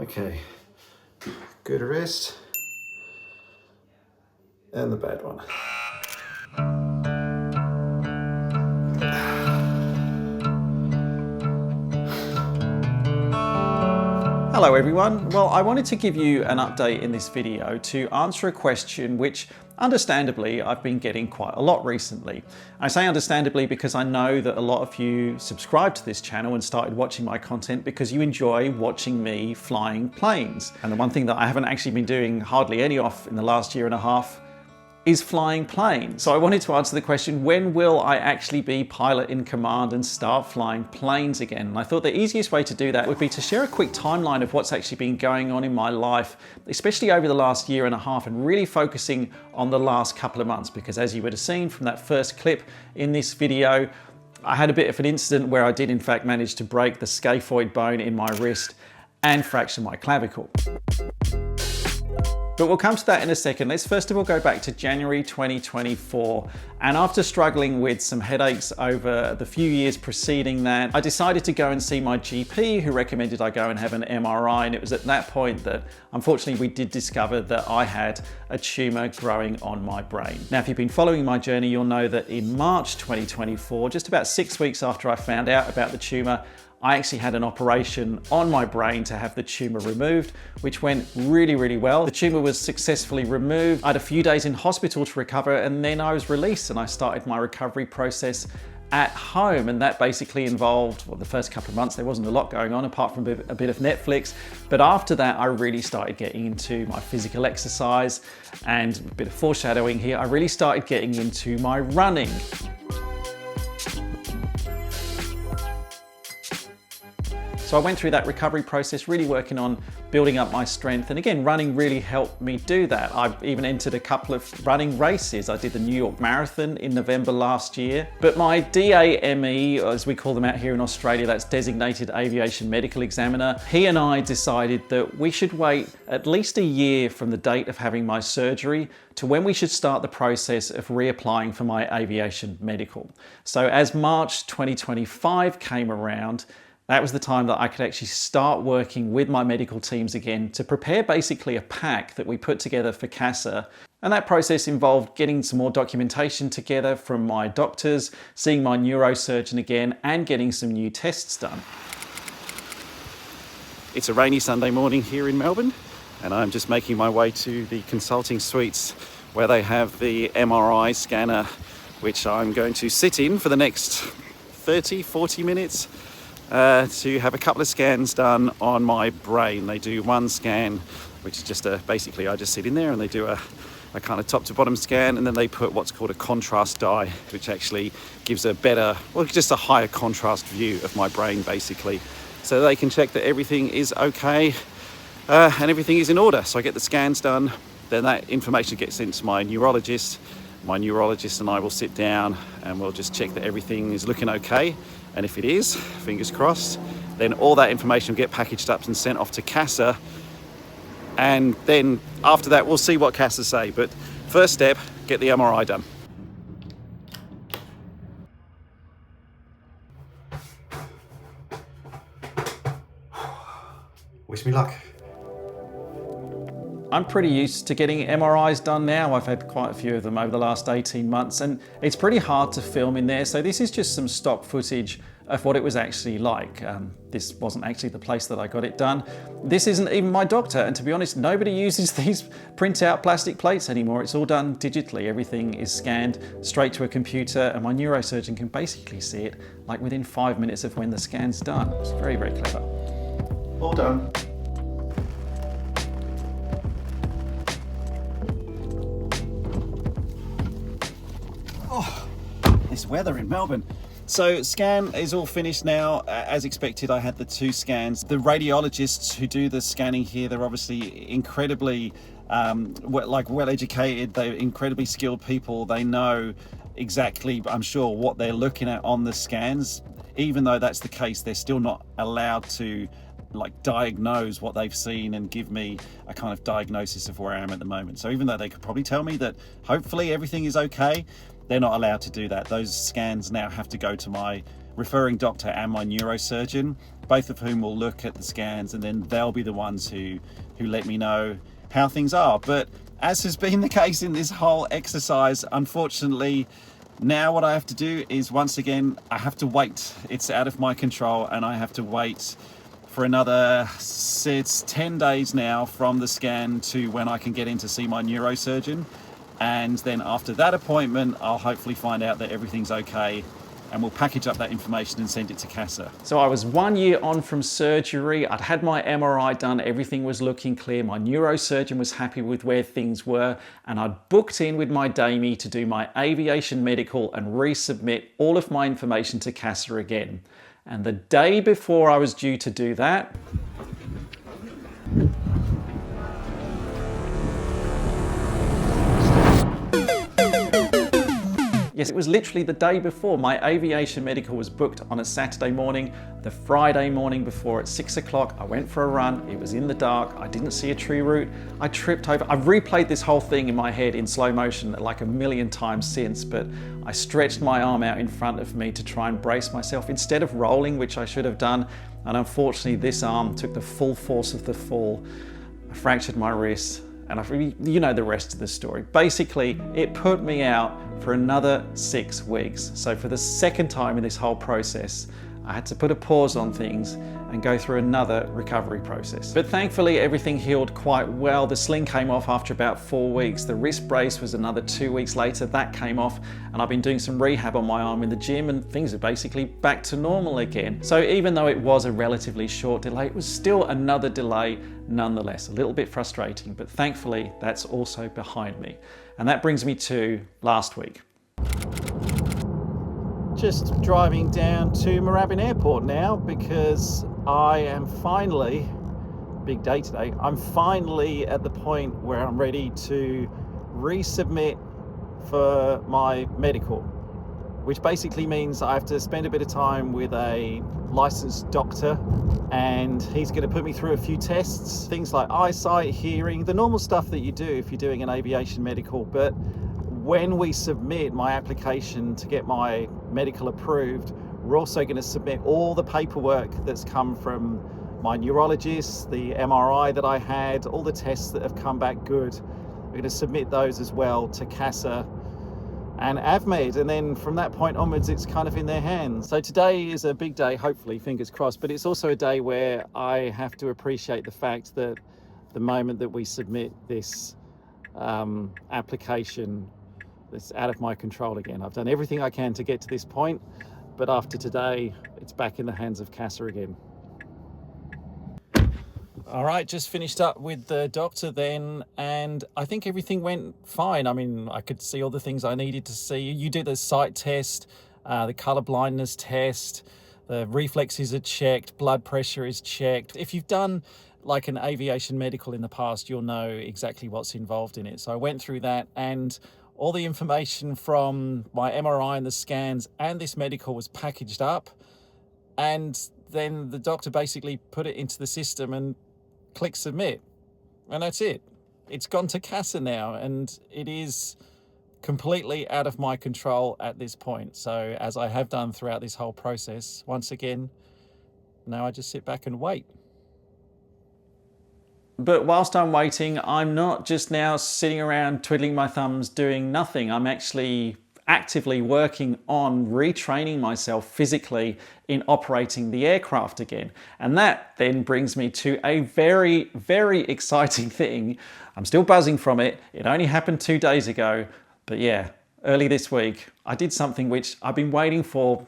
Okay, good rest. And the bad one. Hello everyone. Well, I wanted to give you an update in this video to answer a question which understandably I've been getting quite a lot recently. I say understandably because I know that a lot of you subscribed to this channel and started watching my content because you enjoy watching me flying planes. And the one thing that I haven't actually been doing hardly any of in the last year and a half is flying planes. So I wanted to answer the question, when will I actually be pilot in command and start flying planes again? And I thought the easiest way to do that would be to share a quick timeline of what's actually been going on in my life, especially over the last year and a half, and really focusing on the last couple of months, because as you would have seen from that first clip in this video, I had a bit of an incident where I did in fact manage to break the scaphoid bone in my wrist and fracture my clavicle. But we'll come to that in a second. Let's first of all go back to January 2024. And after struggling with some headaches over the few years preceding that, I decided to go and see my GP, who recommended I go and have an MRI. And it was at that point that, unfortunately, we did discover that I had a tumor growing on my brain. Now, if you've been following my journey, you'll know that in March 2024, just about 6 weeks after I found out about the tumor, I actually had an operation on my brain to have the tumor removed, which went really, really well. The tumor was successfully removed. I had a few days in hospital to recover, and then I was released and I started my recovery process at home. And that basically involved, well, the first couple of months, there wasn't a lot going on apart from a bit of Netflix. But after that, I really started getting into my physical exercise, and a bit of foreshadowing here, I really started getting into my running. So I went through that recovery process, really working on building up my strength. And again, running really helped me do that. I even entered a couple of running races. I did the New York Marathon in November last year. But my DAME, as we call them out here in Australia, that's Designated Aviation Medical Examiner, he and I decided that we should wait at least a year from the date of having my surgery to when we should start the process of reapplying for my aviation medical. So as March 2025 came around, that was the time that I could actually start working with my medical teams again to prepare basically a pack that we put together for Cassa. And that process involved getting some more documentation together from my doctors, seeing my neurosurgeon again, and getting some new tests done. It's a rainy Sunday morning here in Melbourne, and I'm just making my way to the consulting suites where they have the MRI scanner, which I'm going to sit in for the next 30, 40 minutes. To have a couple of scans done on my brain. They do one scan, which is just basically I just sit in there and they do a kind of top to bottom scan, and then they put what's called a contrast dye, which actually gives a better, well, just a higher contrast view of my brain basically. So they can check that everything is okay and everything is in order. So I get the scans done, then that information gets sent to my neurologist. My neurologist and I will sit down and we'll just check that everything is looking okay. And if it is, fingers crossed, then all that information will get packaged up and sent off to Cassa. And then after that, we'll see what Cassa say. But first step, get the MRI done. Wish me luck. I'm pretty used to getting MRIs done now. I've had quite a few of them over the last 18 months, and it's pretty hard to film in there. So this is just some stock footage of what it was actually like. This wasn't actually the place that I got it done. This isn't even my doctor, and to be honest, nobody uses these print-out plastic plates anymore. It's all done digitally. Everything is scanned straight to a computer, and my neurosurgeon can basically see it like within 5 minutes of when the scan's done. It's very, very clever. All done. Oh, this weather in Melbourne. So scan is all finished now. As expected, I had the 2 scans. The radiologists who do the scanning here, they're obviously incredibly well educated. They're incredibly skilled people. They know exactly, I'm sure, what they're looking at on the scans. Even though that's the case, they're still not allowed to diagnose what they've seen and give me a kind of diagnosis of where I am at the moment. So even though they could probably tell me that hopefully everything is okay, they're not allowed to do that. Those scans now have to go to my referring doctor and my neurosurgeon, both of whom will look at the scans, and then they'll be the ones who let me know how things are. But as has been the case in this whole exercise, unfortunately, now what I have to do is, once again, I have to wait. It's out of my control, and I have to wait for another, it's 10 days now from the scan to when I can get in to see my neurosurgeon. And then after that appointment, I'll hopefully find out that everything's okay, and we'll package up that information and send it to Cassa. So I was 1 year on from surgery. I'd had my MRI done. Everything was looking clear. My neurosurgeon was happy with where things were. And I'd booked in with my DAME to do my aviation medical and resubmit all of my information to Cassa again. And the day before I was due to do that, yes, it was literally the day before. My aviation medical was booked on a Saturday morning. The Friday morning before at 6 o'clock, I went for a run. It was in the dark. I didn't see a tree root. I tripped over. I've replayed this whole thing in my head in slow motion like a million times since, but I stretched my arm out in front of me to try and brace myself instead of rolling, which I should have done. And unfortunately, this arm took the full force of the fall. I fractured my wrist. And you know the rest of the story. Basically, it put me out for another 6 weeks. So for the second time in this whole process, I had to put a pause on things and go through another recovery process. But thankfully, everything healed quite well. The sling came off after about 4 weeks. The wrist brace was another 2 weeks later. That came off, and I've been doing some rehab on my arm in the gym, and things are basically back to normal again. So even though it was a relatively short delay, it was still another delay nonetheless. A little bit frustrating, but thankfully that's also behind me. And that brings me to last week. Just driving down to Moorabbin Airport now, because I am finally, big day today, I'm finally at the point where I'm ready to resubmit for my medical, which basically means I have to spend a bit of time with a licensed doctor, and he's going to put me through a few tests, things like eyesight, hearing, the normal stuff that you do if you're doing an aviation medical. But when we submit my application to get my medical approved, we're also going to submit all the paperwork that's come from my neurologist, the MRI that I had, all the tests that have come back good. We're going to submit those as well to Cassa and AvMed, and then from that point onwards it's kind of in their hands. So today is a big day, hopefully, fingers crossed, but it's also a day where I have to appreciate the fact that the moment that we submit this application, it's out of my control again. I've done everything I can to get to this point, but after today, it's back in the hands of Cassa again. All right, just finished up with the doctor then, and I think everything went fine. I mean, I could see all the things I needed to see. You did the sight test, the color blindness test, the reflexes are checked, blood pressure is checked. If you've done like an aviation medical in the past, you'll know exactly what's involved in it. So I went through that, and all the information from my MRI and the scans and this medical was packaged up, and then the doctor basically put it into the system and click submit, and that's it. It's gone to Cassa now, and it is completely out of my control at this point. So as I have done throughout this whole process, once again, now I just sit back and wait. But whilst I'm waiting, I'm not just now sitting around twiddling my thumbs doing nothing. I'm actually actively working on retraining myself physically in operating the aircraft again. And that then brings me to a very, very exciting thing. I'm still buzzing from it. It only happened 2 days ago. But yeah, early this week, I did something which I've been waiting for,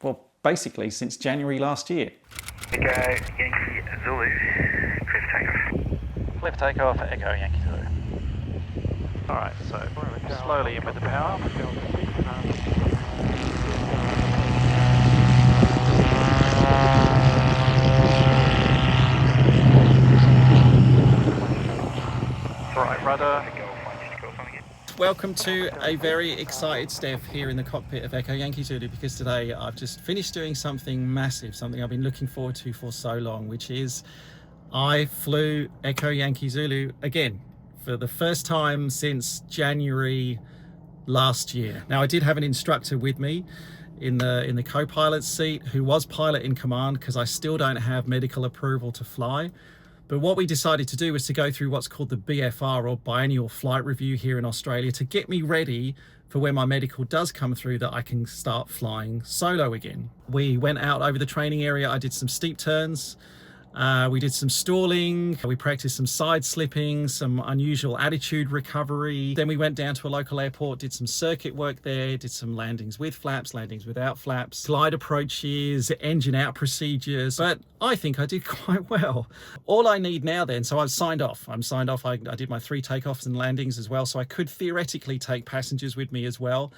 well, basically since January last year. Echo Yankee Zulu, clear for takeoff. Clear for takeoff, Echo Yankee Zulu. Alright, so slowly in with the power. Alright, rudder. Welcome to a very excited Steph here in the cockpit of Echo Yankee Zulu, because today I've just finished doing something massive, something I've been looking forward to for so long, which is I flew Echo Yankee Zulu again for the first time since January last year. Now, I did have an instructor with me in the co-pilot's seat, who was pilot in command, because I still don't have medical approval to fly. But what we decided to do was to go through what's called the BFR, or biannual flight review, here in Australia, to get me ready for when my medical does come through, that I can start flying solo again. We went out over the training area. I did some steep turns. We did some stalling, we practiced some side slipping, some unusual attitude recovery. Then we went down to a local airport, did some circuit work there, did some landings with flaps, landings without flaps, glide approaches, engine out procedures. But I think I did quite well. All I need now then, so I've signed off. I did my 3 takeoffs and landings as well, so I could theoretically take passengers with me as well.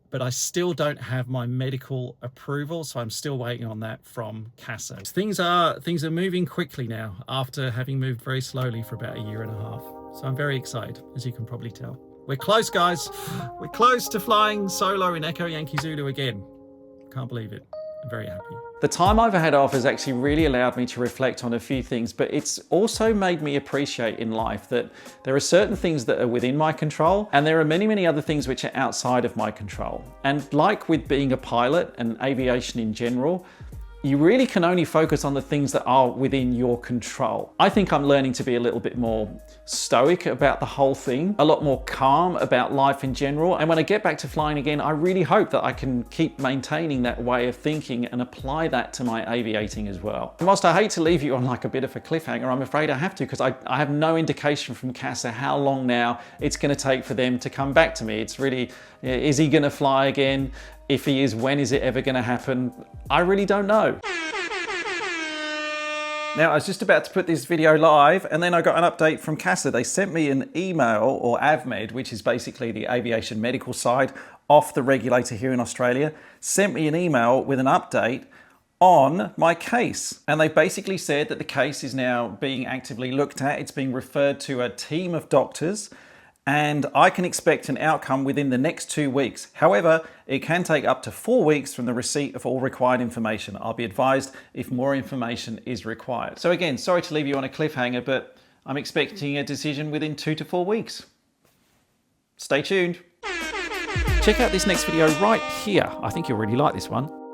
But I still don't have my medical approval, so I'm still waiting on that from Cassa. Things are moving quickly now, after having moved very slowly for about 1.5 years. So I'm very excited, as you can probably tell. We're close, guys. We're close to flying solo in Echo Yankee Zulu again. Can't believe it. I'm very happy. The time I've had off has actually really allowed me to reflect on a few things, but it's also made me appreciate in life that there are certain things that are within my control, and there are many, many other things which are outside of my control. And like with being a pilot and aviation in general, you really can only focus on the things that are within your control. I think I'm learning to be a little bit more stoic about the whole thing, a lot more calm about life in general. And when I get back to flying again, I really hope that I can keep maintaining that way of thinking and apply that to my aviating as well. And whilst I hate to leave you on like a bit of a cliffhanger, I'm afraid I have to, because I have no indication from Cassa how long now it's going to take for them to come back to me. It's really, is he going to fly again? If he is, when is it ever going to happen? I really don't know. Now, I was just about to put this video live, and then I got an update from Cassa. They sent me an email, or AVMED, which is basically the aviation medical side off the regulator here in Australia, sent me an email with an update on my case. And they basically said that the case is now being actively looked at. It's being referred to a team of doctors, and I can expect an outcome within the next 2 weeks. However, it can take up to 4 weeks from the receipt of all required information. I'll be advised if more information is required. So again, sorry to leave you on a cliffhanger, but I'm expecting a decision within 2 to 4 weeks. Stay tuned. Check out this next video right here. I think you'll really like this one.